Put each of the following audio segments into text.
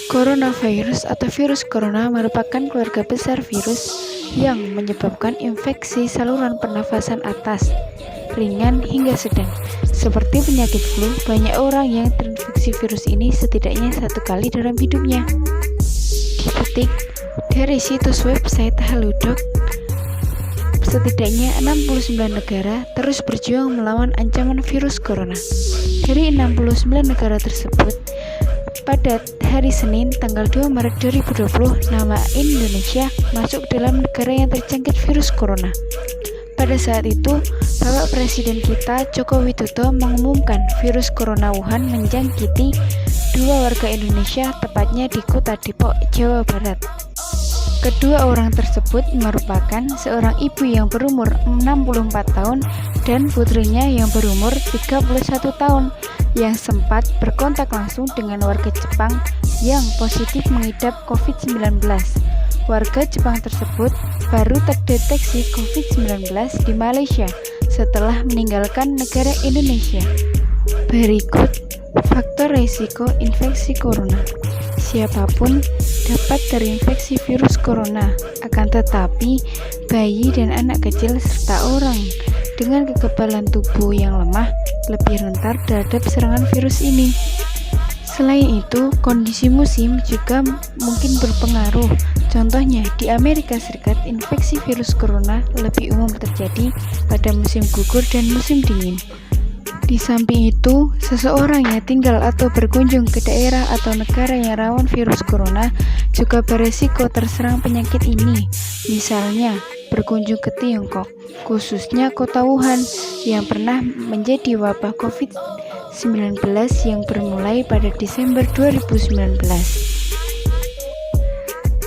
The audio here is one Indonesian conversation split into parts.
Coronavirus atau virus corona merupakan keluarga besar virus yang menyebabkan infeksi saluran pernafasan atas, ringan hingga sedang. Seperti penyakit flu, banyak orang yang terinfeksi virus ini setidaknya satu kali dalam hidupnya. Dikutip dari situs website Halodoc, setidaknya 69 negara terus berjuang melawan ancaman virus corona. Dari 69 negara tersebut, pada hari Senin, tanggal 2 Maret 2020, nama Indonesia masuk dalam negara yang terjangkit virus corona. Pada saat itu, Bapak Presiden kita, Joko Widodo, mengumumkan virus corona Wuhan menjangkiti 2 warga Indonesia, tepatnya di Kota Depok, Jawa Barat. Kedua orang tersebut merupakan seorang ibu yang berumur 64 tahun dan putrinya yang berumur 31 tahun yang sempat berkontak langsung dengan warga Jepang yang positif mengidap COVID-19. Warga Jepang tersebut baru terdeteksi COVID-19 di Malaysia setelah meninggalkan negara Indonesia. Berikut faktor risiko infeksi corona. Siapapun dapat terinfeksi virus corona, akan tetapi bayi dan anak kecil serta orang dengan kekebalan tubuh yang lemah lebih rentan terhadap serangan virus ini. Selain itu, kondisi musim juga mungkin berpengaruh. Contohnya, di Amerika Serikat, infeksi virus corona lebih umum terjadi pada musim gugur dan musim dingin. Di samping itu, seseorang yang tinggal atau berkunjung ke daerah atau negara yang rawan virus corona juga beresiko terserang penyakit ini. Misalnya, berkunjung ke Tiongkok, khususnya kota Wuhan yang pernah menjadi wabah COVID-19 yang bermulai pada Desember 2019.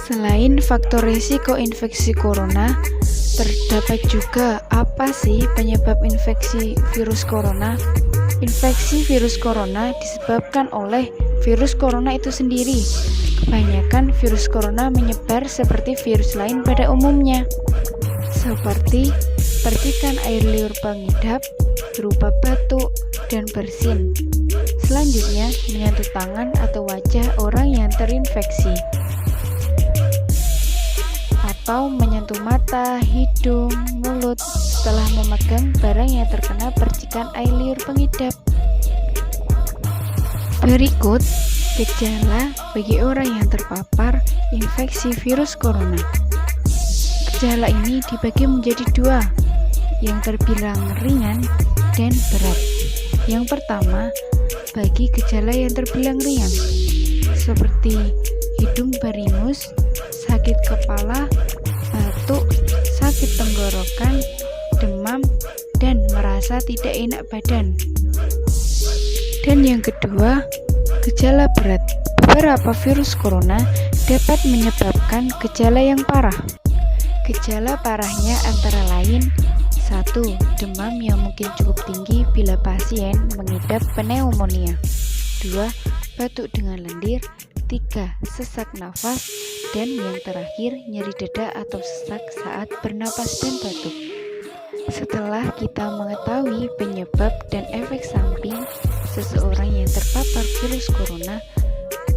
Selain faktor risiko infeksi corona, terdapat juga apa sih penyebab infeksi virus corona? Infeksi virus corona disebabkan oleh virus corona itu sendiri. Kebanyakan virus corona menyebar seperti virus lain pada umumnya, seperti percikan air liur pengidap berupa batuk dan bersin. Selanjutnya, menyentuh tangan atau wajah orang yang terinfeksi, atau menyentuh mata, hidung, mulut setelah memegang barang yang terkena percikan air liur pengidap. Berikut gejala bagi orang yang terpapar infeksi virus corona. Gejala ini dibagi menjadi 2, yang terbilang ringan dan berat. Yang pertama, bagi gejala yang terbilang ringan, seperti hidung beringus, sakit kepala, batuk, sakit tenggorokan, demam, dan merasa tidak enak badan. Dan yang kedua, gejala berat. Beberapa virus corona dapat menyebabkan gejala yang parah. Gejala parahnya antara lain: 1. Demam yang mungkin cukup tinggi bila pasien mengidap pneumonia. 2. Batuk dengan lendir. 3. Sesak nafas. Dan yang terakhir, nyeri dada atau sesak saat bernapas dan batuk. Setelah kita mengetahui penyebab dan efek samping seseorang yang terpapar virus corona,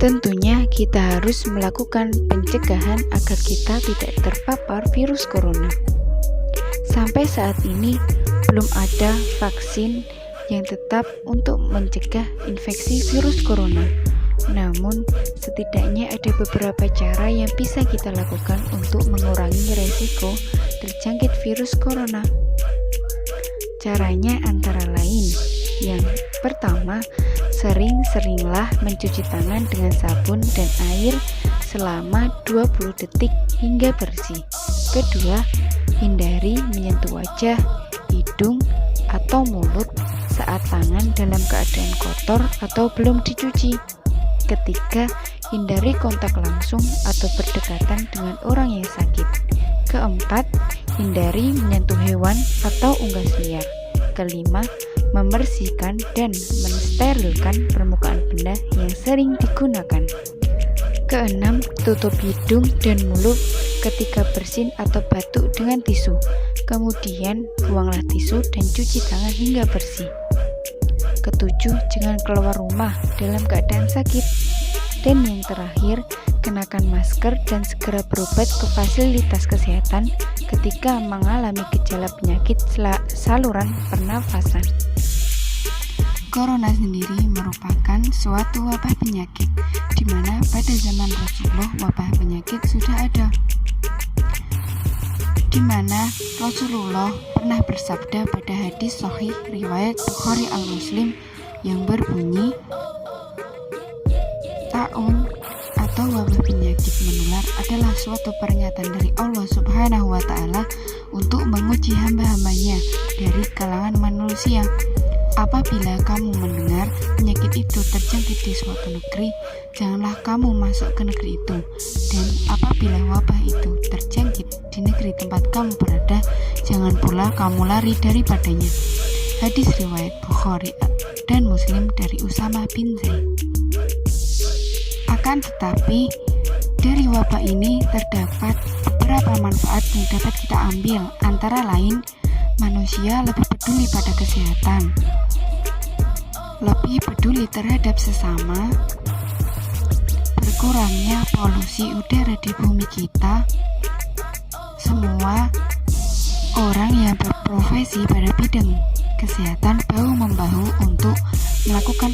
tentunya kita harus melakukan pencegahan agar kita tidak terpapar virus corona. Sampai saat ini, belum ada vaksin yang tetap untuk mencegah infeksi virus corona. Namun, setidaknya ada beberapa cara yang bisa kita lakukan untuk mengurangi resiko terjangkit virus corona. Caranya antara lain: yang pertama, sering-seringlah mencuci tangan dengan sabun dan air selama 20 detik hingga bersih. Kedua, hindari menyentuh wajah, hidung, atau mulut saat tangan dalam keadaan kotor atau belum dicuci. Ketiga, hindari kontak langsung atau berdekatan dengan orang yang sakit. Keempat, hindari menyentuh hewan atau unggas liar. Kelima, membersihkan dan mensterilkan permukaan benda yang sering digunakan. Keenam, tutup hidung dan mulut ketika bersin atau batuk dengan tisu. Kemudian, buanglah tisu dan cuci tangan hingga bersih. Ketujuh, jangan keluar rumah dalam keadaan sakit. Dan yang terakhir, kenakan masker dan segera berobat ke fasilitas kesehatan ketika mengalami gejala penyakit saluran pernafasan. Corona sendiri merupakan suatu wabah penyakit, di mana pada zaman Rasulullah wabah penyakit sudah ada. Di mana Rasulullah pernah bersabda pada hadis sahih riwayat Bukhari al-Muslim yang berbunyi, ta'un atau wabah penyakit menular adalah suatu peringatan dari Allah Subhanahu wa Ta'ala untuk menguji hamba-hambanya dari kalangan manusia. Apabila kamu mendengar penyakit itu terjangkit di suatu negeri, janganlah kamu masuk ke negeri itu. Dan apabila wabah itu terjangkit di negeri tempat kamu berada, jangan pula kamu lari daripadanya. Hadis riwayat Bukhari dan Muslim dari Usama bin Zaid. Akan tetapi, dari wabah ini terdapat beberapa manfaat yang dapat kita ambil, antara lain manusia lebih peduli pada kesehatan, lebih peduli terhadap sesama, berkurangnya polusi udara di bumi kita. Semua orang yang berprofesi pada bidang kesehatan bahu-membahu untuk melakukan